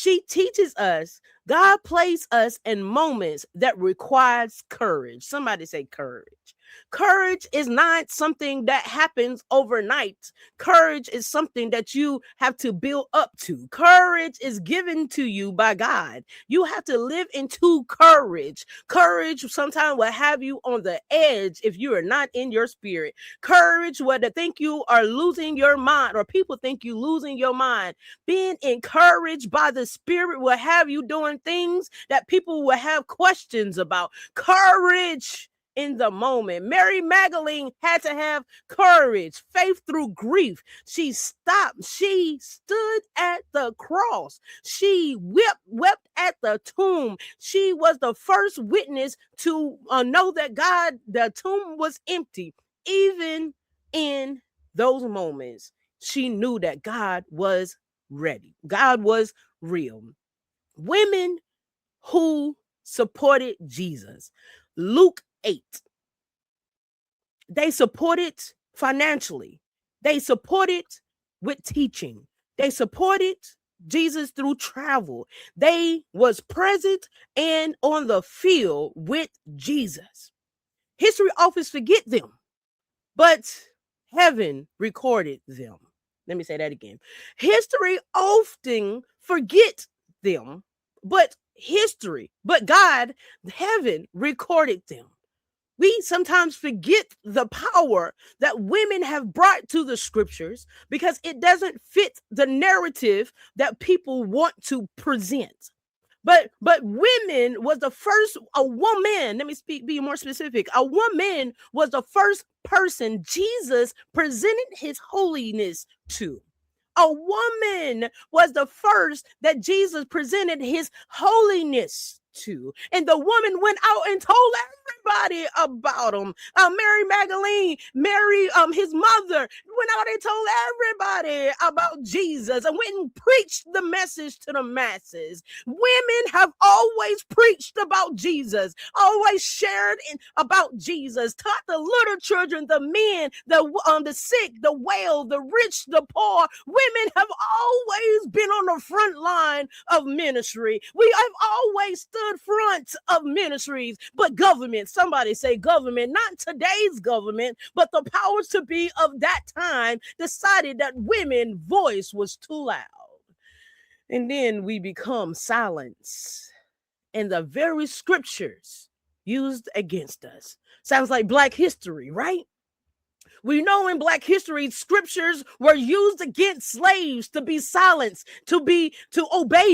She teaches us God placed us in moments that requires courage. Somebody say courage. Courage is not something that happens overnight. Courage is something that you have to build up to. Courage is given to you by God. You have to live into courage. Courage sometimes will have you on the edge if you are not in your spirit. Courage, whether think you are losing your mind or people think you losing your mind. Being encouraged by the Spirit will have you doing things that people will have questions about. Courage in the moment. Mary Magdalene had to have courage, faith through grief. She stopped. She stood at the cross. She wept at the tomb. She was the first witness to know that the tomb was empty. Even in those moments, she knew that God was ready. God was real. Women who supported Jesus. Luke 8. They supported financially. They supported with teaching. They supported Jesus through travel. They was present and on the field with Jesus. History often forget them, but heaven recorded them. Let me say that again. History often forget them, but God, heaven recorded them. We sometimes forget the power that women have brought to the scriptures because it doesn't fit the narrative that people want to present. But women was the first, a woman, let me be more specific. A woman was the first person Jesus presented his holiness to. A woman was the first that Jesus presented his holiness to. And the woman went out and told everybody about him. Mary Magdalene, Mary, his mother, went out and told everybody about Jesus and went and preached the message to the masses. Women have always preached about Jesus, always shared about Jesus, taught the little children, the men, the sick, the well, the rich, the poor. Women have always been on the front line of ministry. We have always stood front of ministries, but government, somebody say government, not today's government, but the powers to be of that time decided that women's voice was too loud. And then we become silence. And the very scriptures used against us. Sounds like Black history, right? We know in Black history, scriptures were used against slaves to be silenced, to obey